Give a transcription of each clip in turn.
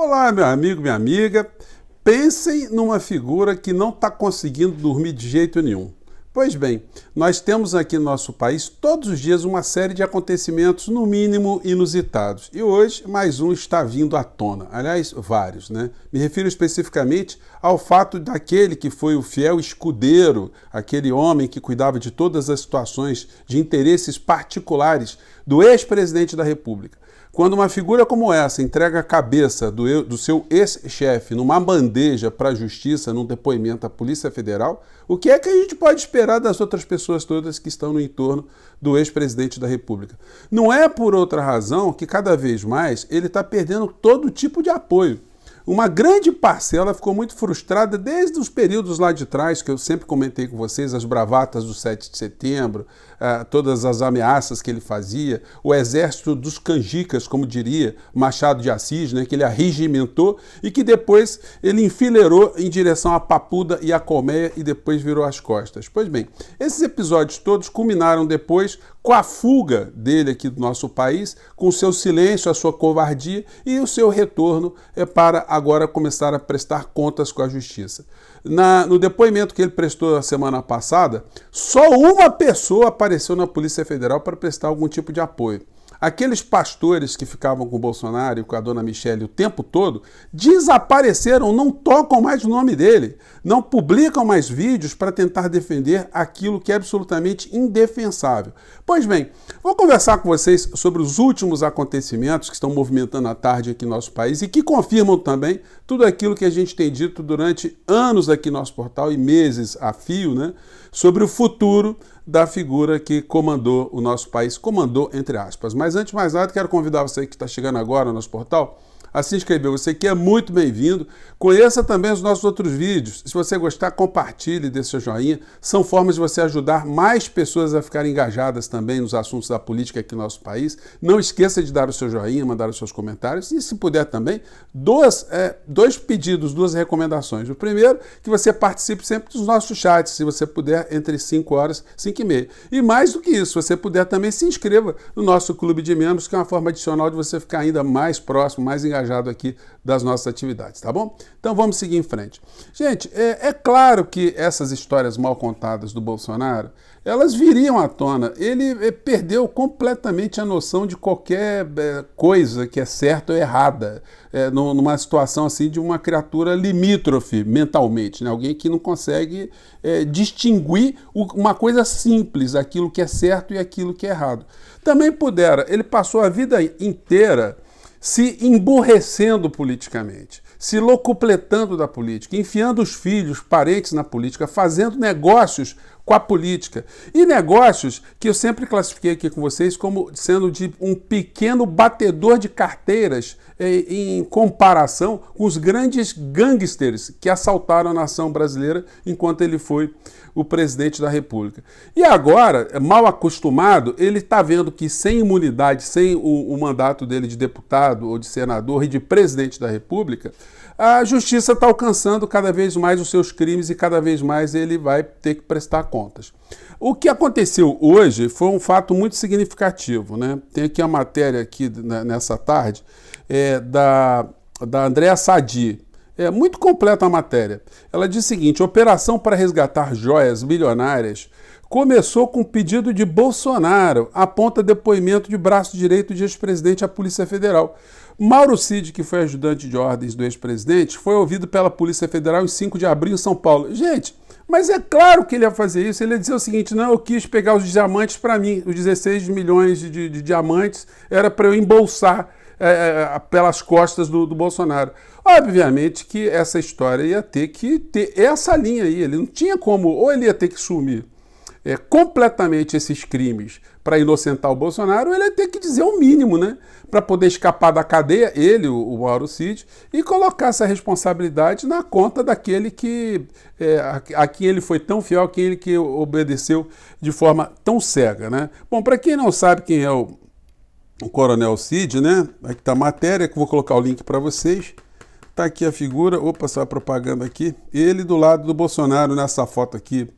Olá, meu amigo, minha amiga. Pensem numa figura que não está conseguindo dormir de jeito nenhum. Pois bem, nós temos aqui no nosso país todos os dias uma série de acontecimentos, no mínimo, inusitados. E hoje, mais um está vindo à tona. Aliás, vários, né? Me refiro especificamente ao fato daquele que foi o fiel escudeiro, aquele homem que cuidava de todas as situações de interesses particulares do ex-presidente da República. Quando uma figura como essa entrega a cabeça do seu ex-chefe numa bandeja para a justiça, num depoimento à Polícia Federal, o que é que a gente pode esperar das outras pessoas todas que estão no entorno do ex-presidente da República? Não é por outra razão que cada vez mais ele está perdendo todo tipo de apoio. Uma grande parcela ficou muito frustrada desde os períodos lá de trás, que eu sempre comentei com vocês, as bravatas do 7 de setembro, todas as ameaças que ele fazia, o exército dos canjicas, como diria Machado de Assis, né, que ele arregimentou e que depois ele enfileirou em direção à Papuda e à Colmeia e depois virou as costas. Pois bem, esses episódios todos culminaram depois com a fuga dele aqui do nosso país, com o seu silêncio, a sua covardia e o seu retorno para agora começar a prestar contas com a justiça. No depoimento que ele prestou na semana passada, só uma pessoa apareceu na Polícia Federal para prestar algum tipo de apoio. Aqueles pastores que ficavam com o Bolsonaro e com a dona Michele o tempo todo desapareceram, não tocam mais o nome dele, não publicam mais vídeos para tentar defender aquilo que é absolutamente indefensável. Pois bem, vou conversar com vocês sobre os últimos acontecimentos que estão movimentando a tarde aqui no nosso país e que confirmam também tudo aquilo que a gente tem dito durante anos aqui no nosso portal e meses a fio, né, sobre o futuro da figura que comandou o nosso país, comandou entre aspas. Mas antes de mais nada, quero convidar você que está chegando agora no nosso portal a se inscrever. Você que é muito bem-vindo. Conheça também os nossos outros vídeos. Se você gostar, compartilhe, dê seu joinha. São formas de você ajudar mais pessoas a ficarem engajadas também nos assuntos da política aqui no nosso país. Não esqueça de dar o seu joinha, mandar os seus comentários e, se puder também, dois pedidos, duas recomendações. O primeiro, que você participe sempre dos nossos chats, se você puder, entre 5 horas e 5 e meia. E mais do que isso, se você puder também, se inscreva no nosso clube de membros, que é uma forma adicional de você ficar ainda mais próximo, mais engajado aqui das nossas atividades, tá bom? Então vamos seguir em frente. Gente, é claro que essas histórias mal contadas do Bolsonaro, elas viriam à tona. Ele perdeu completamente a noção de qualquer coisa que é certa ou errada, numa situação assim de uma criatura limítrofe mentalmente, né? Alguém que não consegue distinguir uma coisa simples, aquilo que é certo e aquilo que é errado. Também ele passou a vida inteira se emburrecendo politicamente, se locupletando da política, enfiando os filhos, parentes na política, fazendo negócios com a política. E negócios que eu sempre classifiquei aqui com vocês como sendo de um pequeno batedor de carteiras em comparação com os grandes gangsters que assaltaram a nação brasileira enquanto ele foi o presidente da República. E agora, mal acostumado, ele está vendo que sem imunidade, sem o mandato dele de deputado ou de senador e de presidente da República, a justiça está alcançando cada vez mais os seus crimes e cada vez mais ele vai ter que prestar contas. O que aconteceu hoje foi um fato muito significativo, né? Tem aqui a matéria aqui nessa tarde da Andréa Sadi. É muito completa a matéria. Ela diz o seguinte: operação para resgatar joias milionárias começou com pedido de Bolsonaro, aponta depoimento de braço direito de ex-presidente à Polícia Federal. Mauro Cid, que foi ajudante de ordens do ex-presidente, foi ouvido pela Polícia Federal em 5 de abril em São Paulo. Gente, mas é claro que ele ia fazer isso. Ele ia dizer o seguinte: não, eu quis pegar os diamantes para mim, os 16 milhões de diamantes era para eu embolsar pelas costas do Bolsonaro. Obviamente que essa história ia ter que ter essa linha aí. Ele não tinha como, ou ele ia ter que sumir completamente esses crimes para inocentar o Bolsonaro, ele ia ter que dizer o mínimo, né? Para poder escapar da cadeia, ele, o Mauro Cid, e colocar essa responsabilidade na conta daquele a quem ele foi tão fiel, aquele que obedeceu de forma tão cega, né? Bom, para quem não sabe quem é o Coronel Cid, né? Aqui está a matéria, que eu vou colocar o link para vocês. Está aqui a figura, opa, só a propaganda aqui. Ele do lado do Bolsonaro nessa foto aqui,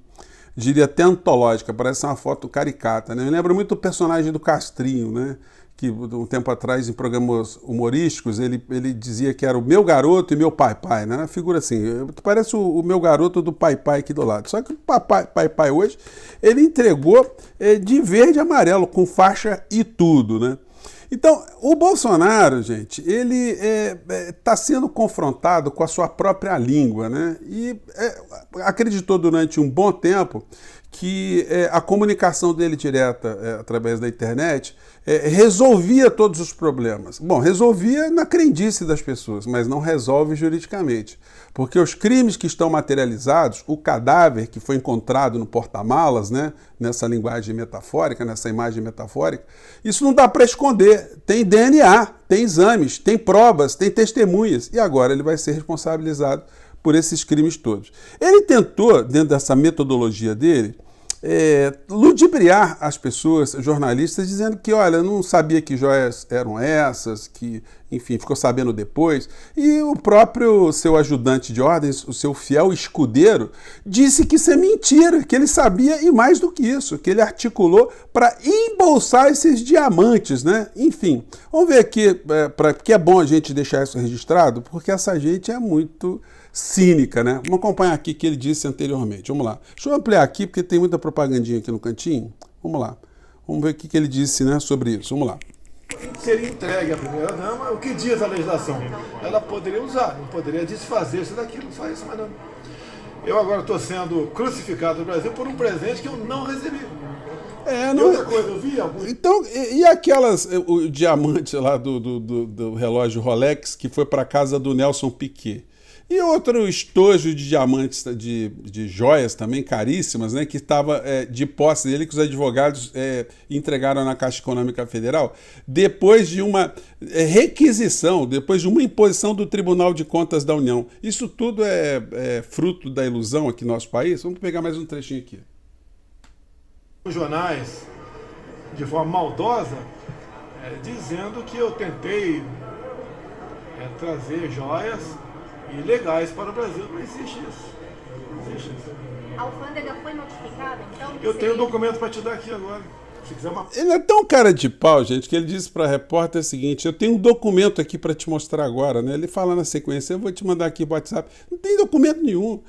diria até antológica, parece uma foto caricata, né? Me lembra muito o personagem do Castrinho, né? que um tempo atrás, em programas humorísticos, ele dizia que era o meu garoto e meu pai, né? Uma figura assim, parece o meu garoto do pai aqui do lado. Só que o pai hoje, ele entregou de verde e amarelo, com faixa e tudo, né? Então, o Bolsonaro, gente, ele está sendo confrontado com a sua própria língua, né? E acreditou durante um bom tempo que a comunicação dele direta através da internet resolvia todos os problemas. Bom, resolvia na crendice das pessoas, mas não resolve juridicamente. Porque os crimes que estão materializados, o cadáver que foi encontrado no porta-malas, né, nessa linguagem metafórica, nessa imagem metafórica, isso não dá para esconder. Tem DNA, tem exames, tem provas, tem testemunhas. E agora ele vai ser responsabilizado por esses crimes todos. Ele tentou, dentro dessa metodologia dele, ludibriar as pessoas, jornalistas, dizendo que, olha, não sabia que joias eram essas, que, enfim, ficou sabendo depois. E o próprio seu ajudante de ordens, o seu fiel escudeiro, disse que isso é mentira, que ele sabia e mais do que isso, que ele articulou para embolsar esses diamantes, né? Enfim, vamos ver aqui, porque é bom a gente deixar isso registrado, porque essa gente é muito cínica, né? Vamos acompanhar aqui o que ele disse anteriormente. Vamos lá. Deixa eu ampliar aqui, porque tem muita propagandinha aqui no cantinho. Vamos lá. Vamos ver o que ele disse, né, sobre isso. Vamos lá. Seria entregue à primeira-dama, o que diz a legislação? Ela poderia usar, não poderia desfazer-se daquilo, só isso, mas não. Eu agora estou sendo crucificado no Brasil por um presente que eu não recebi. Não... Outra coisa, eu vi algum... Então, e aquelas, o diamante lá do relógio Rolex que foi para casa do Nelson Piquet? E outro estojo de diamantes, de joias também caríssimas, né, que estava de posse dele, que os advogados entregaram na Caixa Econômica Federal, depois de uma requisição, depois de uma imposição do Tribunal de Contas da União. Isso tudo é fruto da ilusão aqui no nosso país? Vamos pegar mais um trechinho aqui. Os jornais, de forma maldosa, dizendo que eu tentei trazer joias ilegais para o Brasil. Não existe isso. Não existe isso. A alfândega foi notificada, então? Eu tenho um documento para te dar aqui agora. Se quiser uma... Ele é tão cara de pau, gente, que ele disse para a repórter o seguinte: eu tenho um documento aqui para te mostrar agora, né? Ele fala na sequência, eu vou te mandar aqui no WhatsApp. Não tem documento nenhum.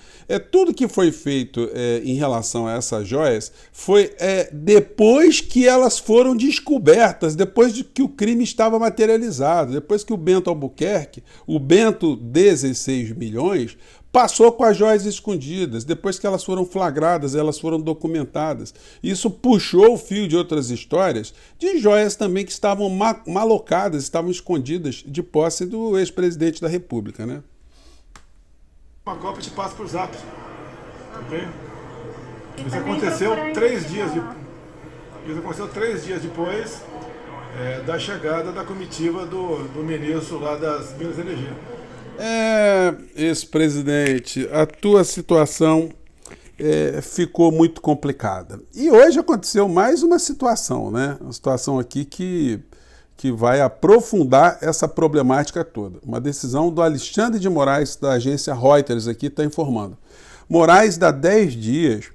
Tudo que foi feito em relação a essas joias foi depois que elas foram descobertas, depois de que o crime estava materializado, depois que o Bento Albuquerque, o Bento 16 milhões, passou com as joias escondidas, depois que elas foram flagradas, elas foram documentadas. Isso puxou o fio de outras histórias de joias também que estavam malocadas, estavam escondidas de posse do ex-presidente da República, né? Uma cópia te passa por zap. Ok? Isso aconteceu 3 dias depois da chegada da comitiva do ministro lá das Minas e Energia. Ex-presidente, a tua situação ficou muito complicada. E hoje aconteceu mais uma situação, né? Uma situação aqui que vai aprofundar essa problemática toda. Uma decisão do Alexandre de Moraes, da agência Reuters, aqui está informando. Moraes dá 10 dias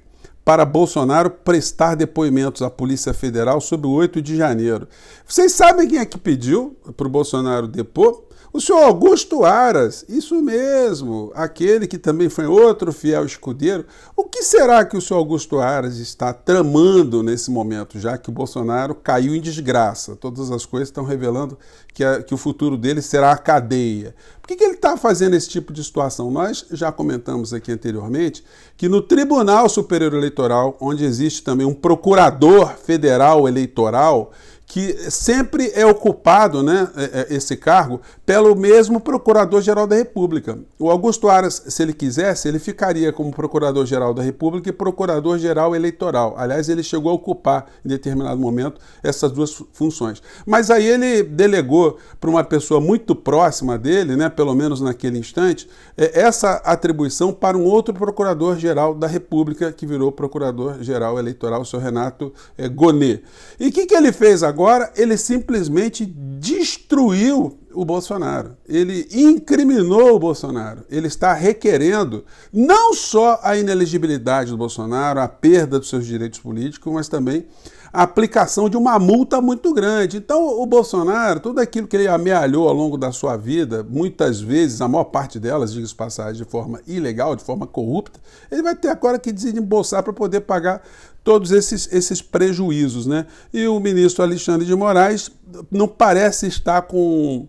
para Bolsonaro prestar depoimentos à Polícia Federal sobre o 8 de janeiro. Vocês sabem quem é que pediu para o Bolsonaro depor? O senhor Augusto Aras, isso mesmo, aquele que também foi outro fiel escudeiro. O que será que o senhor Augusto Aras está tramando nesse momento, já que o Bolsonaro caiu em desgraça? Todas as coisas estão revelando que o futuro dele será a cadeia. Por que ele está fazendo esse tipo de situação? Nós já comentamos aqui anteriormente que no Tribunal Superior Eleitoral, onde existe também um procurador federal eleitoral, que sempre é ocupado, né, esse cargo, pelo mesmo Procurador-Geral da República. O Augusto Aras, se ele quisesse, ele ficaria como Procurador-Geral da República e Procurador-Geral Eleitoral. Aliás, ele chegou a ocupar, em determinado momento, essas duas funções. Mas aí ele delegou para uma pessoa muito próxima dele, né, pelo menos naquele instante, essa atribuição para um outro Procurador-Geral da República, que virou Procurador-Geral Eleitoral, o senhor Renato Gonet. E o que ele fez agora? Agora, ele simplesmente destruiu o Bolsonaro. Ele incriminou o Bolsonaro. Ele está requerendo não só a inelegibilidade do Bolsonaro, a perda dos seus direitos políticos, mas também a aplicação de uma multa muito grande. Então, o Bolsonaro, tudo aquilo que ele amealhou ao longo da sua vida, muitas vezes, a maior parte delas, diga-se de passagem, de forma ilegal, de forma corrupta, ele vai ter agora que desembolsar para poder pagar todos esses prejuízos, né? E o ministro Alexandre de Moraes não parece estar com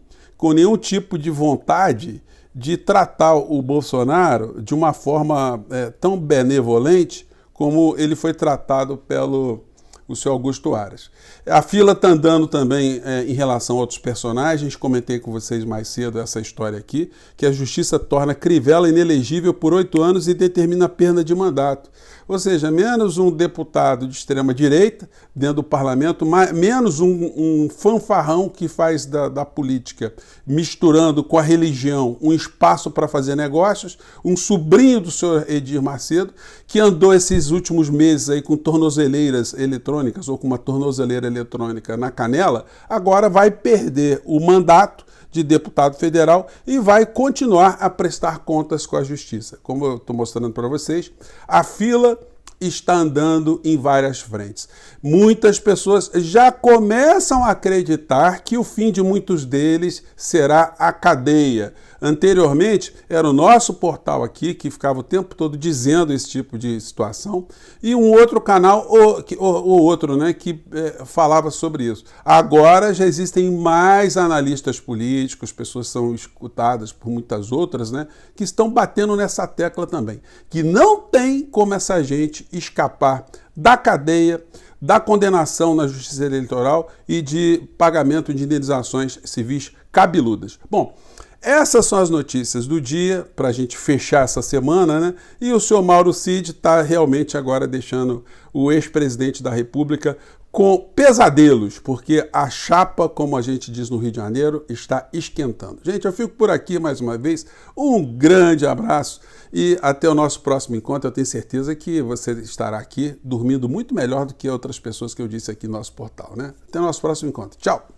nenhum tipo de vontade de tratar o Bolsonaro de uma forma tão benevolente como ele foi tratado pelo o senhor Augusto Aras. A fila está andando também em relação a outros personagens. Comentei com vocês mais cedo essa história aqui, que a justiça torna Crivella inelegível por 8 anos e determina a perda de mandato. Ou seja, menos um deputado de extrema-direita dentro do parlamento, menos um fanfarrão que faz da política, misturando com a religião, um espaço para fazer negócios, um sobrinho do senhor Edir Macedo, que andou esses últimos meses aí com tornozeleiras eletrônicas ou com uma tornozeleira eletrônica na canela, agora vai perder o mandato de deputado federal e vai continuar a prestar contas com a justiça. Como eu estou mostrando para vocês, a fila está andando em várias frentes. Muitas pessoas já começam a acreditar que o fim de muitos deles será a cadeia. Anteriormente, era o nosso portal aqui que ficava o tempo todo dizendo esse tipo de situação e um outro canal, ou outro, né, que falava sobre isso. Agora já existem mais analistas políticos, pessoas são escutadas por muitas outras, né, que estão batendo nessa tecla também, que não tem como essa gente escapar da cadeia, da condenação na justiça eleitoral e de pagamento de indenizações civis cabeludas. Bom, essas são as notícias do dia, para a gente fechar essa semana, né? E o senhor Mauro Cid está realmente agora deixando o ex-presidente da República com pesadelos, porque a chapa, como a gente diz no Rio de Janeiro, está esquentando. Gente, eu fico por aqui mais uma vez. Um grande abraço e até o nosso próximo encontro. Eu tenho certeza que você estará aqui dormindo muito melhor do que outras pessoas que eu disse aqui no nosso portal, né? Até o nosso próximo encontro. Tchau!